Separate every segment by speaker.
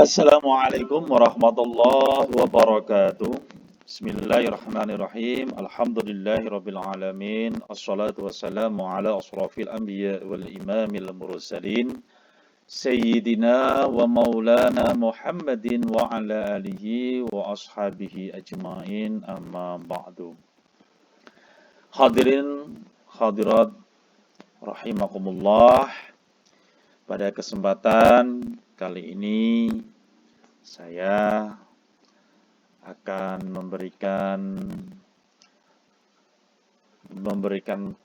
Speaker 1: Assalamualaikum warahmatullahi wabarakatuh. Bismillahirrahmanirrahim. Alhamdulillahirabbil alamin. Assalatu wassalamu ala asrafil anbiya wal imamil mursalin. Sayyidina wa maulana Muhammadin wa ala alihi wa ashabihi ajmain, amma ba'du. Hadirin hadirat rahimakumullah. Pada kesempatan kali ini saya akan memberikan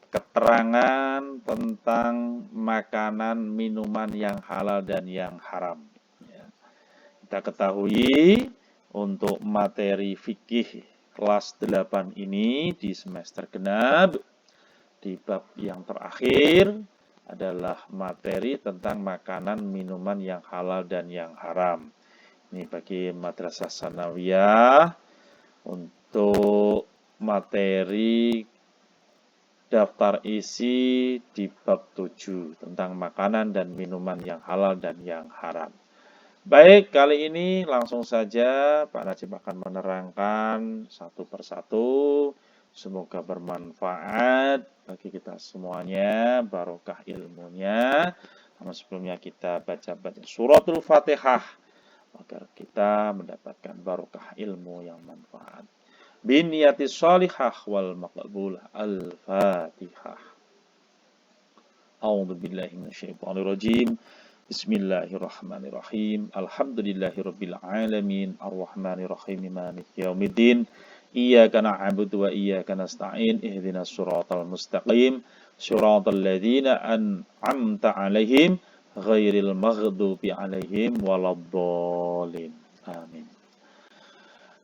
Speaker 1: keterangan tentang makanan minuman yang halal dan yang haram. Kita ketahui untuk materi fikih kelas 8 ini di semester genap, di bab yang terakhir adalah materi tentang makanan minuman yang halal dan yang haram. Ini bagi madrasah sanawiyah untuk materi daftar isi di bab 7 tentang makanan dan minuman yang halal dan yang haram. Baik, kali ini langsung saja Pak Najib akan menerangkan satu persatu. Semoga bermanfaat bagi kita semuanya, barokah ilmunya. Namun sebelumnya kita baca suratul Fatihah agar kita mendapatkan barokah ilmu yang manfaat. Biniyati sholihah wal maqbulah. Al-Fatihah. A'udzu billahi minasyaitonir rajim. Bismillahirrahmanirrahim. Alhamdulillahirabbil alamin. Arrahmanirrahim. Maliki yaumiddin. Iyyaka na'budu wa iyyaka nasta'in. Ihdinas siratal mustaqim. Siratal ladzina an'amta 'alaihim ghairil maghdubi 'alaihim waladdallin. Amin.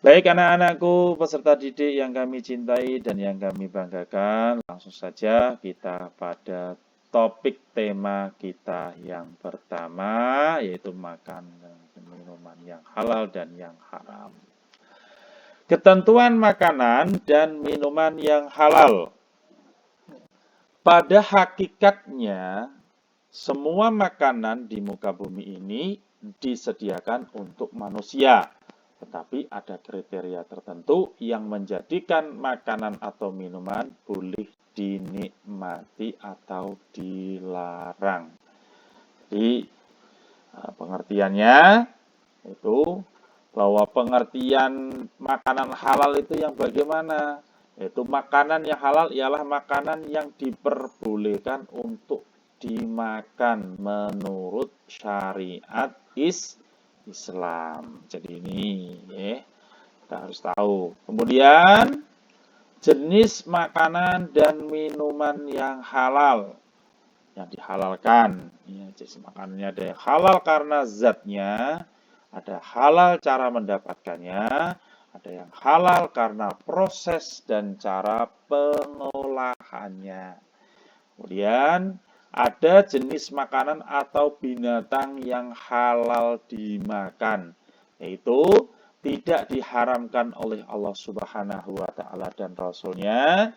Speaker 1: Baik anak-anakku, peserta didik yang kami cintai dan yang kami banggakan, langsung saja kita pada topik tema kita yang pertama, yaitu makan dan minuman yang halal dan yang haram. Ketentuan makanan dan minuman yang halal. Pada hakikatnya, semua makanan di muka bumi ini disediakan untuk manusia. Tetapi ada kriteria tertentu yang menjadikan makanan atau minuman boleh dinikmati atau dilarang. Jadi pengertiannya itu bahwa pengertian makanan halal itu yang bagaimana? Yaitu makanan yang halal ialah makanan yang diperbolehkan untuk dimakan menurut syariat Islam. Jadi ini kita harus tahu. Kemudian jenis makanan dan minuman yang halal yang dihalalkan. Jenis makanannya ada yang halal karena zatnya, ada halal cara mendapatkannya, ada yang halal karena proses dan cara pengolahannya. Kemudian ada jenis makanan atau binatang yang halal dimakan, yaitu tidak diharamkan oleh Allah Subhanahu wa Ta'ala dan Rasul-Nya.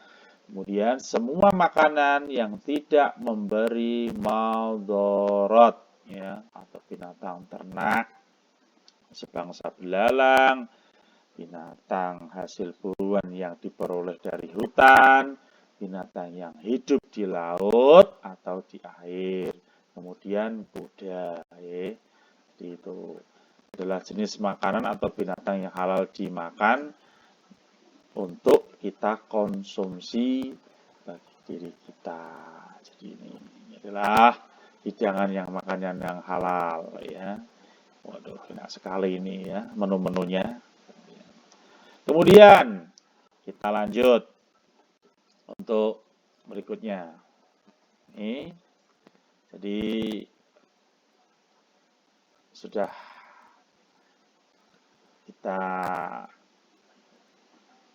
Speaker 1: Kemudian semua makanan yang tidak memberi madarat, atau binatang ternak, sebangsa belalang, binatang hasil buruan yang diperoleh dari hutan, binatang yang hidup di laut atau di air. Kemudian kuda, itu adalah jenis makanan atau binatang yang halal dimakan untuk kita konsumsi bagi diri kita. Jadi ini adalah hidangan yang makanan yang halal, Waduh, enak sekali ini menu-menunya. Kemudian kita lanjut untuk berikutnya. Jadi sudah kita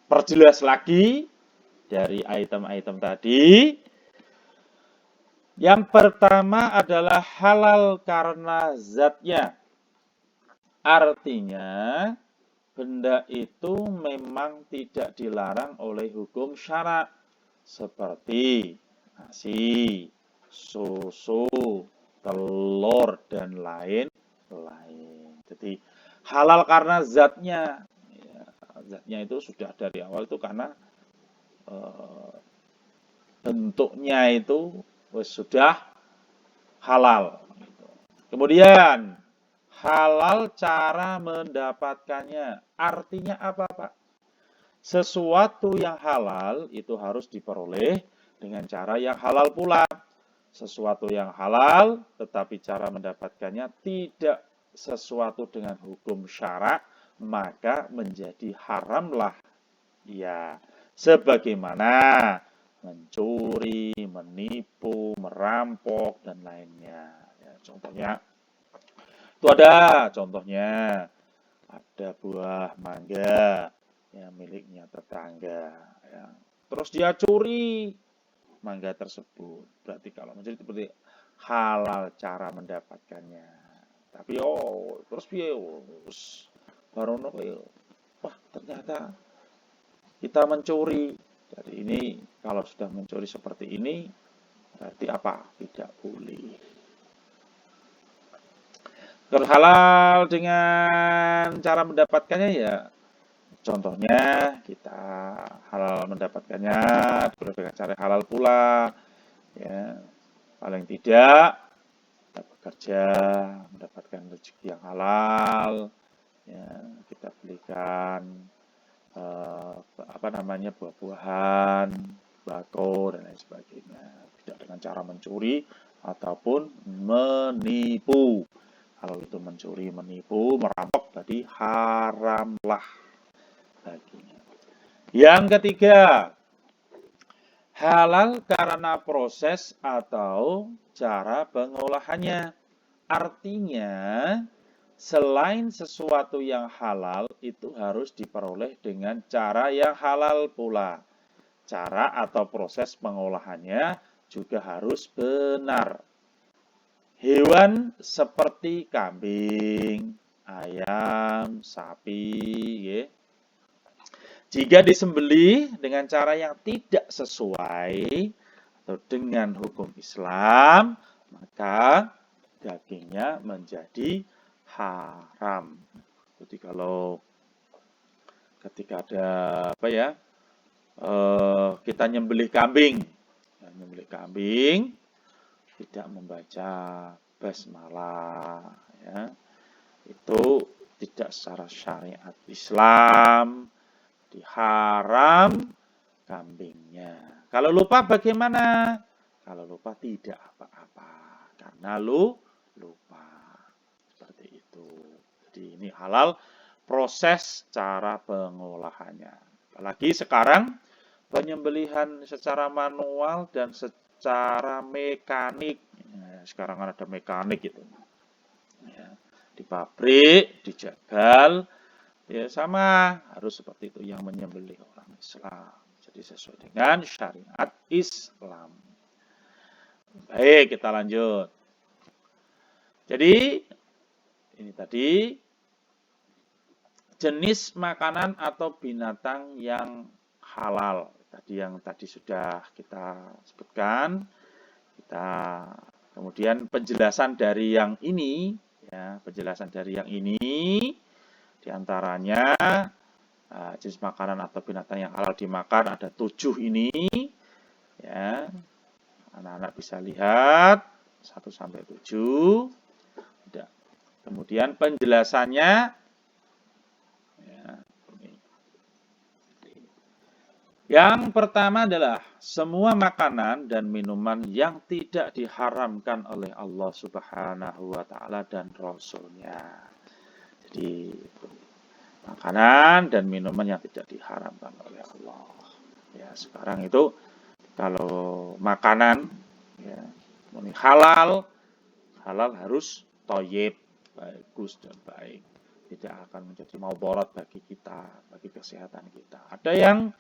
Speaker 1: perjelas lagi dari item-item tadi. Yang pertama adalah halal karena zatnya. Artinya benda itu memang tidak dilarang oleh hukum syara, seperti nasi, susu, telur, dan lain-lain. Jadi halal karena zatnya, ya, zatnya itu sudah dari awal itu karena bentuknya itu sudah halal. Kemudian halal cara mendapatkannya. Artinya apa, Pak? Sesuatu yang halal itu harus diperoleh dengan cara yang halal pula. Sesuatu yang halal tetapi cara mendapatkannya tidak sesuatu dengan hukum syarak, maka menjadi haramlah. Ya, sebagaimana mencuri, menipu, merampok, dan lainnya. Ya, contohnya, itu ada contohnya, ada buah mangga yang miliknya tetangga. Ya. Terus dia curi mangga tersebut. Berarti kalau mencuri itu berarti halal cara mendapatkannya. Tapi terus piye baru wah ternyata kita mencuri. Jadi ini kalau sudah mencuri seperti ini berarti apa? Tidak boleh. Kalau halal dengan cara mendapatkannya ya contohnya kita halal mendapatkannya dengan cara halal pula, ya paling tidak kita bekerja mendapatkan rezeki yang halal, ya kita belikan buah-buahan, bako dan lain sebagainya, tidak dengan cara mencuri ataupun menipu. Kalau itu mencuri, menipu, merampok, berarti haramlah baginya. Yang ketiga, halal karena proses atau cara pengolahannya. Artinya, selain sesuatu yang halal, itu harus diperoleh dengan cara yang halal pula. Cara atau proses pengolahannya juga harus benar. Hewan seperti kambing, ayam, sapi, ya. Jika disembelih dengan cara yang tidak sesuai atau dengan hukum Islam, maka dagingnya menjadi haram. Jadi kalau ketika ada kita nyembelih kambing, tidak membaca basmalah, ya, itu tidak secara syariat Islam, diharam kambingnya. Kalau lupa bagaimana? Kalau lupa tidak apa-apa, karena lupa. Seperti itu. Jadi ini halal proses cara pengolahannya. Apalagi sekarang penyembelihan secara manual dan secara mekanik. Ya, sekarang kan ada mekanik gitu. Ya, di pabrik, dijagal, ya sama harus seperti itu yang menyembelih orang Islam. Jadi sesuai dengan syariat Islam. Baik, kita lanjut. Jadi ini tadi jenis makanan atau binatang yang halal. Yang tadi sudah kita sebutkan. Kemudian penjelasan dari yang ini, ya, diantaranya jenis makanan atau binatang yang halal dimakan ada 7 ini, ya. Anak-anak bisa lihat 1 sampai 7. Kemudian penjelasannya, ya, yang pertama adalah semua makanan dan minuman yang tidak diharamkan oleh Allah Subhanahu wa Ta'ala dan Rasul-Nya. Jadi makanan dan minuman yang tidak diharamkan oleh Allah. Ya, sekarang itu kalau makanan, ya, halal harus thayyib, bagus dan baik. Tidak akan menjadi maudarat bagi kita, bagi kesehatan kita. Ada yang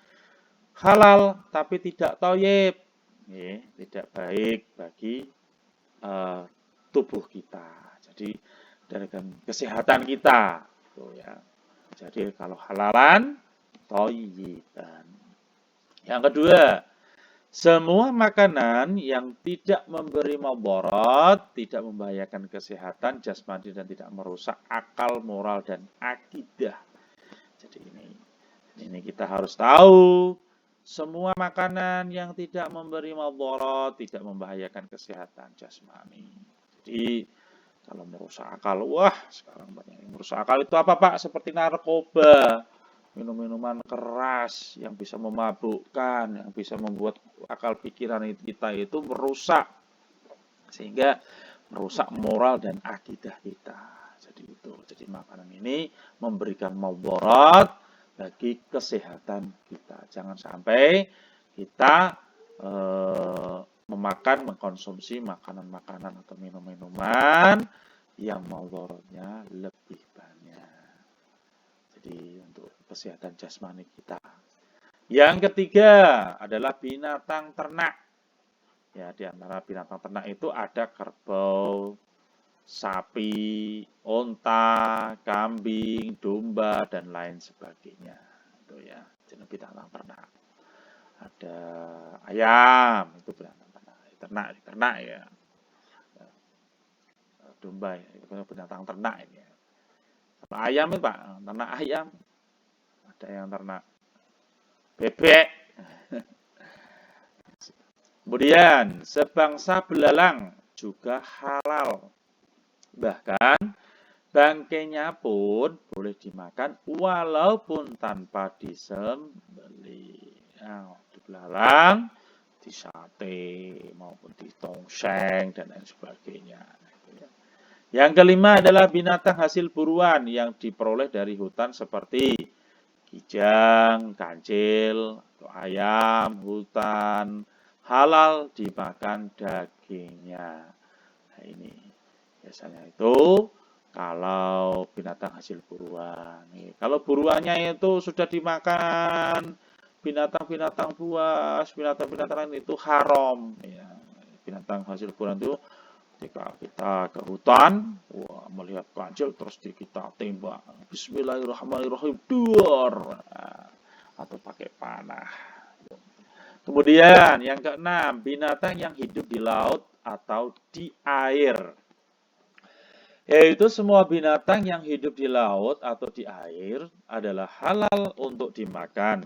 Speaker 1: halal tapi tidak thayyib, ya, tidak baik bagi tubuh kita. Jadi dari kesehatan kita, gitu ya. Jadi kalau halalan thayyiban. Yang kedua, Semua makanan yang tidak memberi madarat, tidak membahayakan kesehatan jasmani dan tidak merusak akal, moral dan akidah. Jadi ini kita harus tahu semua makanan yang tidak memberi madarat, tidak membahayakan kesehatan jasmani. Jadi kalau merusak akal, wah sekarang banyak yang merusak akal itu apa Pak? Seperti narkoba, minum-minuman keras yang bisa memabukkan, yang bisa membuat akal pikiran kita itu merusak, sehingga merusak moral dan akidah kita. Jadi itu, jadi makanan ini memberikan madarat bagi kesehatan kita. Jangan sampai kita mengkonsumsi makanan-makanan atau minum-minuman yang madaratnya lebih banyak. Jadi untuk kesehatan jasmani kita. Yang ketiga adalah binatang ternak. Ya, di antara binatang ternak itu ada kerbau, sapi, onta, kambing, domba dan lain sebagainya. Itu ya, jenis binatang ternak. Ada ayam, itu binatang ternak ya. Domba ya, itu binatang ternak ini ya. Ayam itu Pak, ternak ayam. Ada yang ternak bebek. Kemudian sebangsa belalang juga halal. Bahkan bangkainya pun boleh dimakan walaupun tanpa disembelih. Nah, di belalang, di sate maupun di tongseng dan lain sebagainya. Yang kelima adalah binatang hasil buruan yang diperoleh dari hutan seperti kijang, kancil, ayam, hutan, halal dimakan dagingnya. Nah ini biasanya itu kalau binatang hasil buruan. Kalau buruannya itu sudah dimakan binatang-binatang buas, binatang-binatang lain itu haram. Ya, binatang hasil buruan itu ketika kita ke hutan, wah, melihat kancil terus kita tembak. Bismillahirrahmanirrahim, duar. Atau pakai panah. Kemudian yang keenam, binatang yang hidup di laut atau di air. Yaitu semua binatang yang hidup di laut atau di air adalah halal untuk dimakan.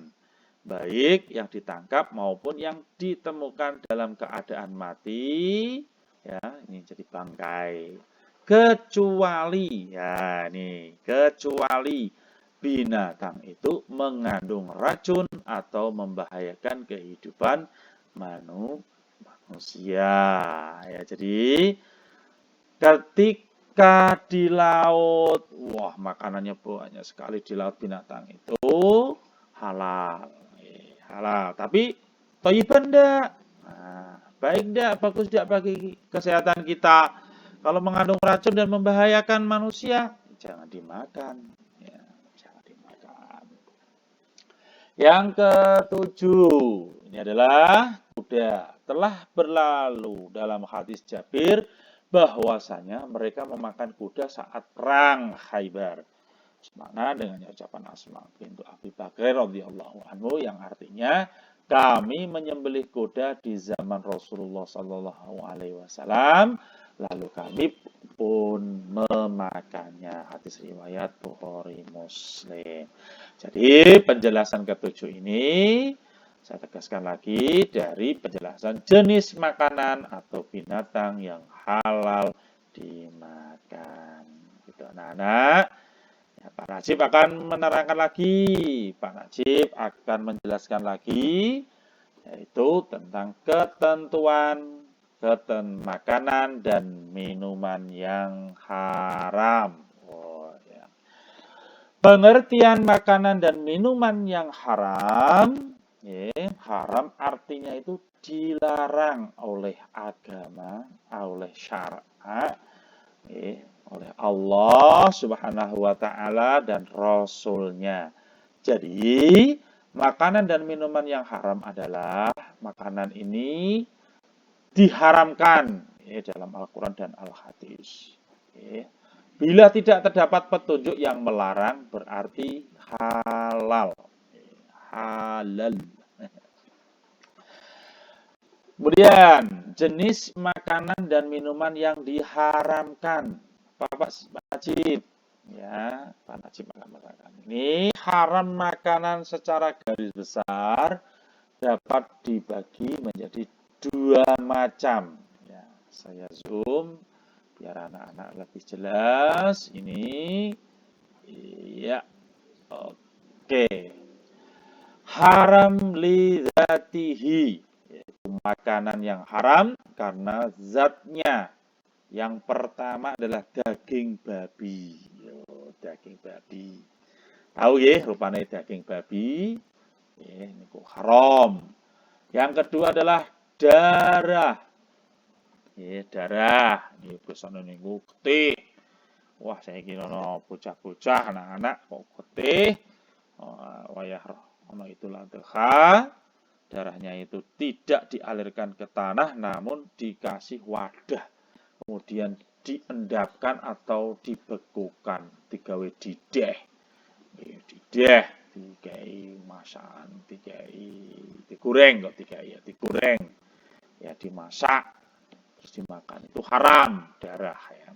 Speaker 1: Baik yang ditangkap maupun yang ditemukan dalam keadaan mati. Ya, ini jadi bangkai. Kecuali, ya nih, kecuali binatang itu mengandung racun atau membahayakan kehidupan manusia. Ya, jadi ketika di laut, wah makanannya banyak sekali di laut binatang itu halal. Halal, tapi thayyiban enggak? Nah, baik enggak, bagus enggak bagi kesehatan kita? Kalau mengandung racun dan membahayakan manusia, jangan dimakan. Ya, jangan dimakan. Yang ketujuh, ini adalah kuda. Telah berlalu dalam hadis Jabir bahwasanya mereka memakan kuda saat perang Khaybar. Mana dengan ucapan Asma bintu Abi Bakar radhiyallahu anhu yang artinya kami menyembelih kuda di zaman Rasulullah sallallahu alaihi wasallam lalu kami pun memakannya. Hadis riwayat Bukhari Muslim. Jadi penjelasan ketujuh ini saya tegaskan lagi dari penjelasan jenis makanan atau binatang yang halal dimakan. Gitu anak-anak. Ya, Pak Najib akan menerangkan lagi, Pak Najib akan menjelaskan lagi, yaitu tentang ketentuan makanan dan minuman yang haram. Oh, ya. Pengertian makanan dan minuman yang haram, haram artinya itu dilarang oleh agama, oleh syariat, oleh Allah Subhanahu wa taala dan Rasul-Nya. Jadi, makanan dan minuman yang haram adalah makanan ini diharamkan dalam Al-Quran dan Al-Hadis. Bila tidak terdapat petunjuk yang melarang berarti halal. Halal. Kemudian jenis makanan dan minuman yang diharamkan. Pak Najib, ya, Pak Najib akan mengatakan ini haram makanan secara garis besar dapat dibagi menjadi dua macam. Ya, saya zoom biar anak-anak lebih jelas. Ini, ya, oke. Haram lidzatihi, yaitu makanan yang haram karena zatnya. Yang pertama adalah daging babi. Daging babi. Tahu ya, rupanya daging babi. Ini kok haram. Yang kedua adalah darah. Darah. Ini biasanya niku getih. Wah, saya kira bocah-bocah anak-anak kok getih. Wayah ono itu lanteha. Darahnya itu tidak dialirkan ke tanah, namun dikasih wadah. Kemudian diendapkan atau dibekukan, digawe dideh. Dideh, dikai masakan, digoreng kok dikai ya, digoreng. Ya dimasak, terus dimakan. Itu haram, darah ya.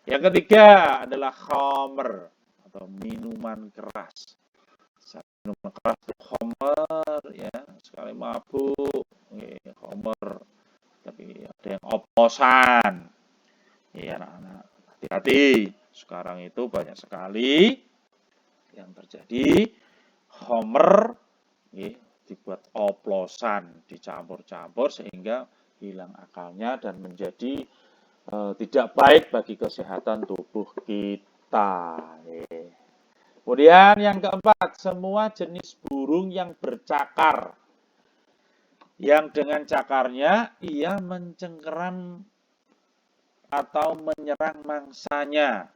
Speaker 1: Yang ketiga adalah khamr atau minuman keras. Minuman keras itu khamr ya, sekali mabuk, khamr. Tapi ada yang oplosan. Ya anak-anak, hati-hati. Sekarang itu banyak sekali yang terjadi khamr dibuat oplosan, dicampur-campur sehingga hilang akalnya dan menjadi tidak baik bagi kesehatan tubuh kita. Kemudian yang keempat, semua jenis burung yang bercakar. Yang dengan cakarnya ia mencengkeram atau menyerang mangsanya.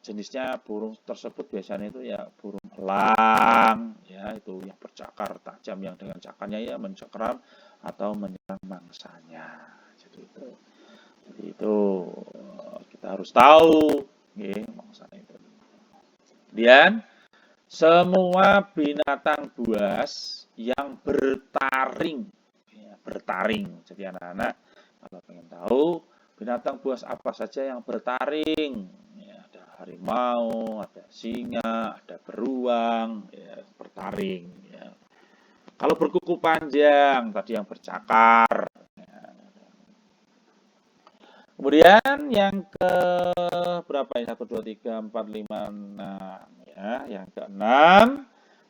Speaker 1: Jenisnya burung tersebut biasanya itu ya burung elang, ya itu yang bercakar tajam, yang dengan cakarnya ya mencengkeram atau menyerang mangsanya. Jadi itu kita harus tahu, mangsanya itu. Kemudian semua binatang buas yang bertaring, bertaring. Jadi anak-anak kalau pengen tahu binatang buas apa saja yang bertaring, ada harimau, ada singa, ada beruang, bertaring. Kalau berkuku panjang tadi yang bercakar. Kemudian yang ke berapa ya? 1, 2, 3, 4, 5, 6 ya. Yang ke-6,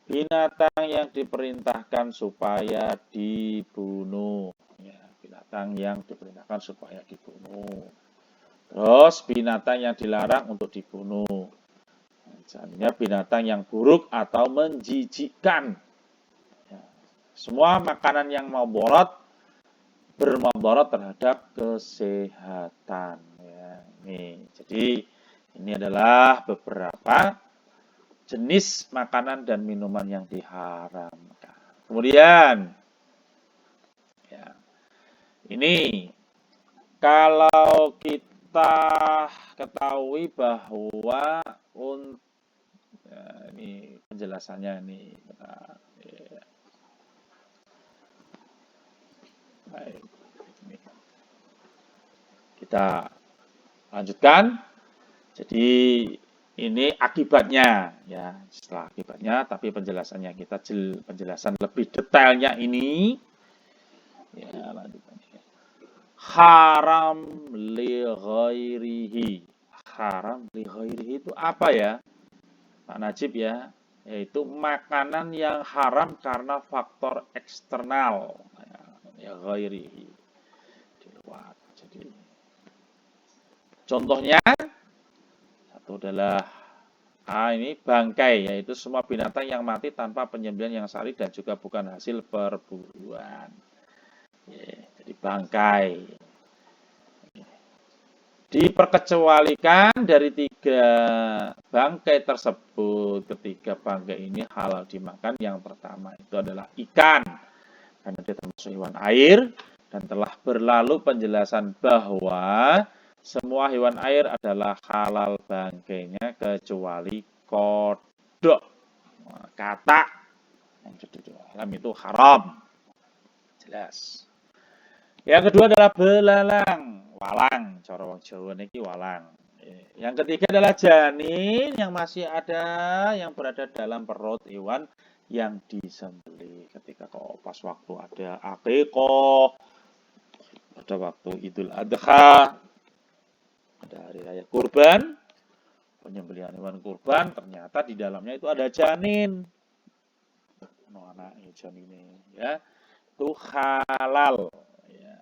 Speaker 1: binatang yang diperintahkan supaya dibunuh. Ya, binatang yang diperintahkan supaya dibunuh. Terus binatang yang dilarang untuk dibunuh. Misalnya binatang yang buruk atau menjijikkan. Ya, semua makanan yang bermudarat terhadap kesehatan. Ya, jadi ini adalah beberapa jenis makanan dan minuman yang diharamkan. Kemudian, ya, ini kalau kita ketahui bahwa ini penjelasannya ini. Baik. Kita lanjutkan. Jadi ini akibatnya ya, setelah akibatnya, tapi penjelasannya kita penjelasan lebih detailnya ini. Ya, lanjutkan. Haram li ghairihi. Haram li ghairihi itu apa ya? Pak Najib ya, yaitu makanan yang haram karena faktor eksternal. Ya ghairihi. Di luar. Jadi contohnya satu adalah ini bangkai, yaitu semua binatang yang mati tanpa penyembelihan yang sahih dan juga bukan hasil perburuan. Jadi bangkai. Diperkecualikan dari 3 bangkai tersebut. Ketiga bangkai ini halal dimakan. Yang pertama itu adalah ikan, karena dia termasuk hewan air, dan telah berlalu penjelasan bahwa semua hewan air adalah halal bangkainya kecuali kodok, katak, yang di dalam itu haram. Jelas. Yang kedua adalah belalang, walang, cara wong Jawa niki walang. Yang ketiga adalah janin yang masih ada yang berada dalam perut hewan yang disembelih. Ketika kok pas waktu ada akikah, pada waktu Idul Adha, ada hari raya kurban, penyembelihan hewan kurban, ternyata di dalamnya itu ada janin. No anaknya janin ini, ya, itu halal, ya,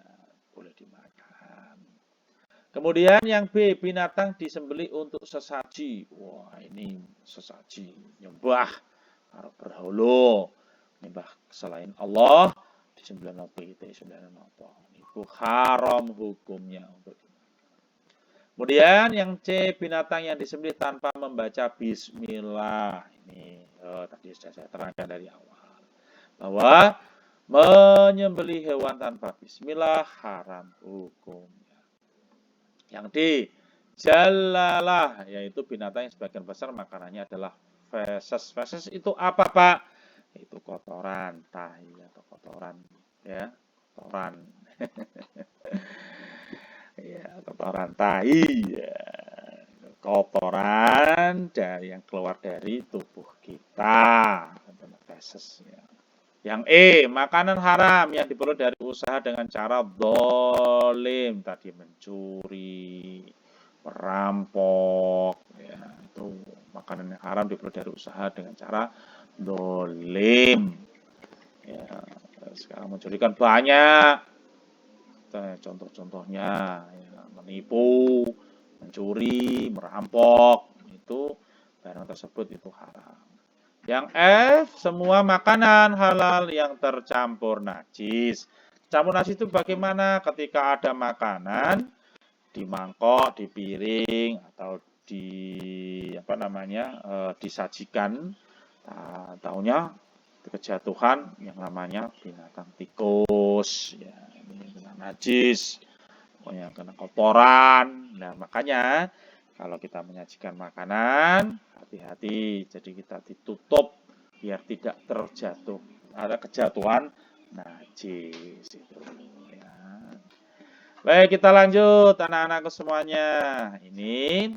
Speaker 1: boleh dimakan. Kemudian yang B, binatang disembelih untuk sesaji. Wah, ini sesaji, nyembah, berhala, nyembah selain Allah, disembelih apa itu, disembelih apa. Itu haram hukumnya untuk kemudian yang C, binatang yang disembelih tanpa membaca bismillah. Ini tadi sudah saya terangkan dari awal. Bahwa menyembelih hewan tanpa bismillah haram hukumnya. Yang D, jalalah, yaitu binatang yang sebagian besar makanannya adalah feses. Feses itu apa, Pak? Itu kotoran, tahi atau kotoran, ya, kotoran. Ya, kotoran tahi, ya. Kotoran dari yang keluar dari tubuh kita, feses, ya. Yang E, makanan haram yang diperoleh dari usaha dengan cara dolim, tadi mencuri, merampok, ya, itu makanan yang haram diperoleh dari usaha dengan cara dolim. Ya, sekarang mencuri kan banyak, contoh-contohnya, ya, menipu, mencuri, merampok, itu barang tersebut itu haram. Yang F, semua makanan halal yang tercampur najis. Campur najis itu bagaimana? Ketika ada makanan di mangkok, di piring, atau di apa namanya, disajikan, tahunya kejatuhan yang namanya binatang tikus, ya, ini binatang najis, pokoknya kena kotoran. Nah, makanya kalau kita menyajikan makanan, hati-hati, jadi kita ditutup biar tidak terjatuh, ada kejatuhan najis itu. Ya. Baik, kita lanjut anak-anakku semuanya. Ini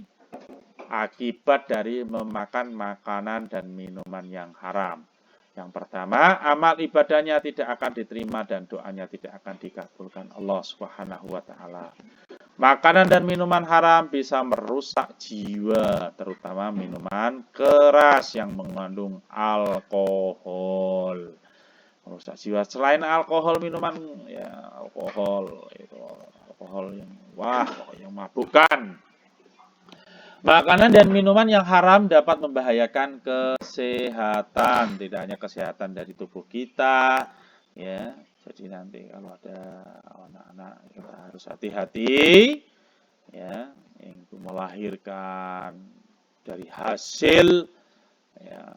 Speaker 1: akibat dari memakan makanan dan minuman yang haram. Yang pertama, amal ibadahnya tidak akan diterima dan doanya tidak akan dikabulkan Allah Subhanahu wa taala. Makanan dan minuman haram bisa merusak jiwa, terutama minuman keras yang mengandung alkohol. Merusak jiwa. Selain alkohol, minuman, ya, alkohol itu alkohol yang yang mabukkan. Makanan dan minuman yang haram dapat membahayakan kesehatan, tidak hanya kesehatan dari tubuh kita, ya. Jadi nanti kalau ada anak-anak kita harus hati-hati, ya, yang itu melahirkan dari hasil, ya,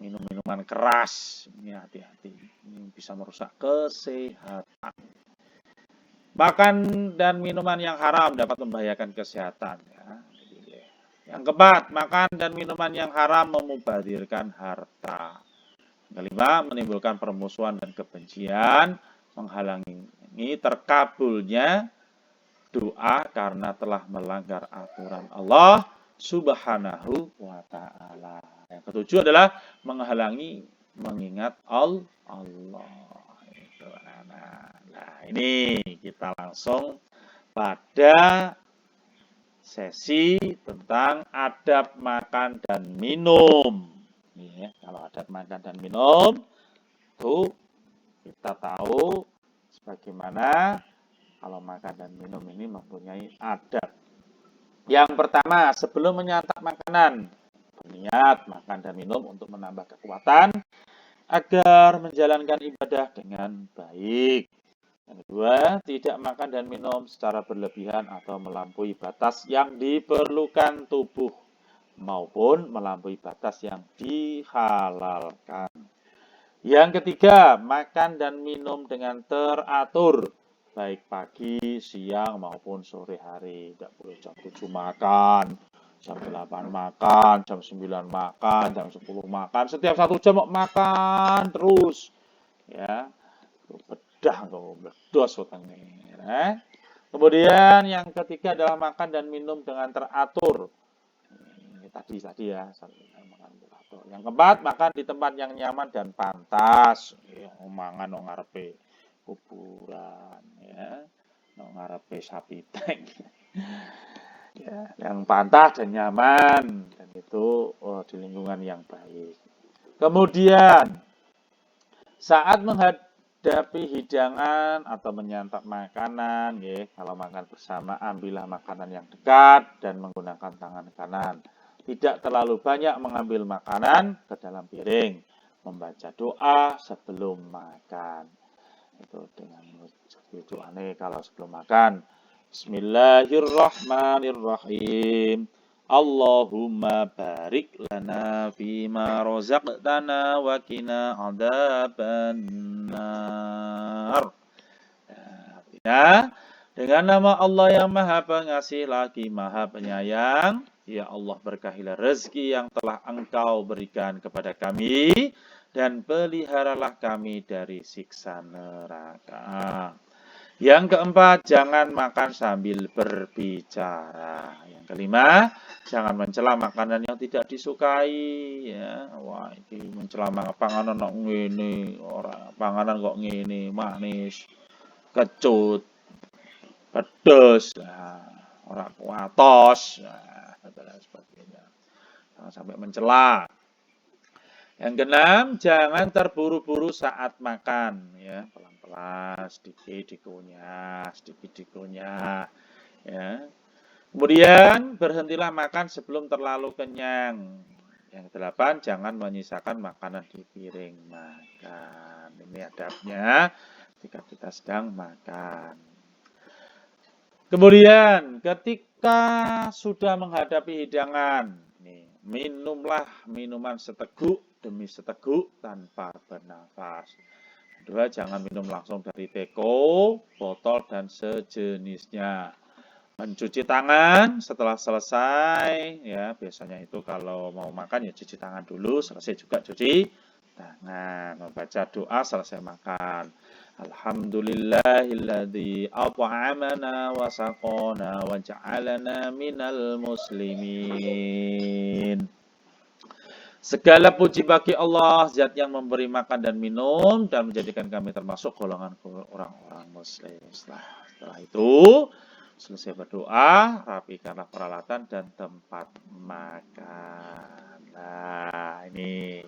Speaker 1: minum-minuman keras, ini hati-hati, ini bisa merusak kesehatan. Makan dan minuman yang haram dapat membahayakan kesehatan, ya. Yang keempat, makan dan minuman yang haram memubazirkan harta. Kelima, menimbulkan permusuhan dan kebencian, menghalangi terkabulnya doa karena telah melanggar aturan Allah Subhanahu wa taala. Yang ketujuh adalah menghalangi mengingat Allah. Nah, ini kita langsung pada sesi tentang adab makan dan minum. Ya, kalau adab makan dan minum, itu kita tahu sebagaimana kalau makan dan minum ini mempunyai adab. Yang pertama, sebelum menyantap makanan, berniat makan dan minum untuk menambah kekuatan agar menjalankan ibadah dengan baik. Yang kedua, tidak makan dan minum secara berlebihan atau melampaui batas yang diperlukan tubuh maupun melampaui batas yang dihalalkan. Yang ketiga, makan dan minum dengan teratur, baik pagi, siang maupun sore hari. Tidak boleh jam 7 makan, jam 8 makan, jam 9 makan, jam 10 makan, setiap 1 jam makan terus. Ya. udah kau meledos utangnya. Ya. Kemudian yang ketiga adalah makan dan minum dengan teratur. Ini tadi ya, makan teratur. Yang keempat, makan di tempat yang nyaman dan pantas. Mangan nang ngarepe kuburan ya, nang ngarepe sapi tank. Ya, yang pantas dan nyaman dan itu di lingkungan yang baik. Kemudian saat menghadapi hidangan atau menyantap makanan, ya, kalau makan bersama ambillah makanan yang dekat dan menggunakan tangan kanan. Tidak terlalu banyak mengambil makanan ke dalam piring. Membaca doa sebelum makan. Itu dengan doanya kalau sebelum makan. Bismillahirrahmanirrahim. Allahumma barik lana fima razaqtana wa qina adzabannar. Dengan nama Allah yang Maha Pengasih lagi Maha Penyayang, ya Allah berkahilah rezeki yang telah Engkau berikan kepada kami dan peliharalah kami dari siksa neraka. Yang keempat, jangan makan sambil berbicara. Yang kelima, jangan mencela makanan yang tidak disukai. Ya, wah, ini mencela panganan kok ngene, ora panganan kok ngene, manis, kecut, pedes, ora kuatos, dan sebagainya. Jangan sampai mencela. Yang keenam, jangan terburu-buru saat makan, ya, pelan-pelan, sedikit dikunyah, ya. Kemudian berhentilah makan sebelum terlalu kenyang. Yang kedelapan, jangan menyisakan makanan di piring makan. Ini adabnya ketika kita sedang makan. Kemudian ketika sudah menghadapi hidangan, minumlah minuman seteguk demi seteguk tanpa bernafas. Kedua, jangan minum langsung dari teko, botol, dan sejenisnya. Mencuci tangan setelah selesai, ya biasanya itu kalau mau makan ya cuci tangan dulu, selesai juga cuci tangan. Membaca doa selesai makan. Alhamdulillahilladzi at'amana wa saqana wa ja'alana minal muslimin. Segala puji bagi Allah, zat yang memberi makan dan minum dan menjadikan kami termasuk golongan orang-orang muslim. Setelah itu, selesai berdoa, rapikanlah peralatan dan tempat makan. Nah, ini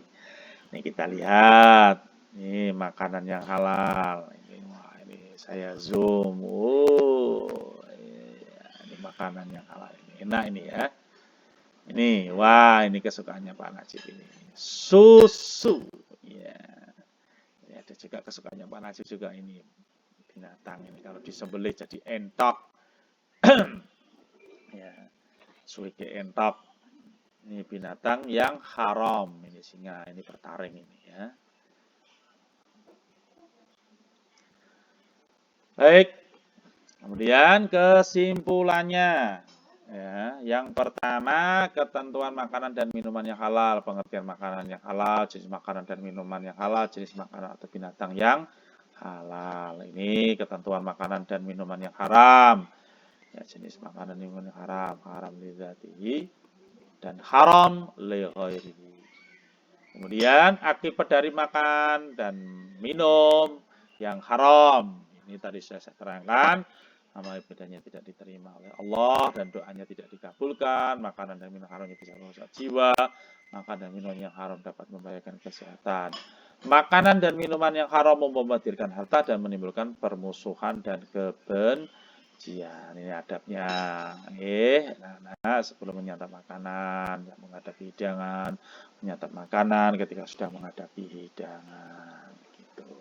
Speaker 1: kita lihat. Ini makanan yang halal. Ini saya zoom. Ini makanan yang halal. Ini enak ini ya. Ini, wah ini kesukaannya Pak Najib ini. Susu. Ya. Ini ada juga kesukaannya Pak Najib juga ini. Binatang ini kalau disembelih jadi entok. Ya. Suike entok. Ini binatang yang haram. Ini singa, ini bertaring ini ya. Baik. Kemudian kesimpulannya. Ya, yang pertama, ketentuan makanan dan minuman yang halal, pengertian makanan yang halal, jenis makanan dan minuman yang halal, jenis makanan atau binatang yang halal. Ini ketentuan makanan dan minuman yang haram. Ya, jenis makanan dan minuman yang haram, haram li dzatihi dan haram li ghairihi. Kemudian akibat dari makan dan minum yang haram. Ini tadi saya terangkan. Amal ibadahnya tidak diterima oleh Allah dan doanya tidak dikabulkan, makanan dan minum haramnya bisa merusak jiwa, makan dan minum yang haram dapat membahayakan kesehatan. Makanan dan minuman yang haram membombardirkan harta dan menimbulkan permusuhan dan kebencian. Ini adabnya. Nah, sebelum menyantap makanan, menghadapi hidangan, menyantap makanan ketika sudah menghadapi hidangan. Gitu.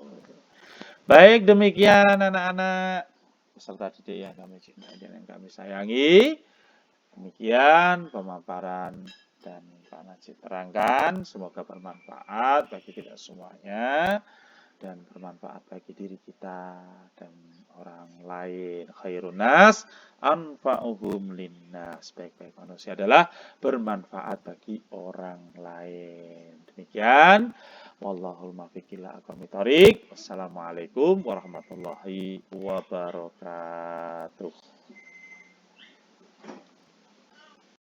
Speaker 1: Baik, demikian anak-anak peserta didik yang kami cintai dan yang kami sayangi. Demikian pemaparan dan Pak Najib terangkan. Semoga bermanfaat bagi kita semuanya dan bermanfaat bagi diri kita dan orang lain. Khairun nas anfa'uhum linnas. Baik-baik manusia adalah bermanfaat bagi orang lain. Demikian. Wallahul muwaffiq ila aqwamit thoriq. Wassalamualaikum warahmatullahi wabarakatuh.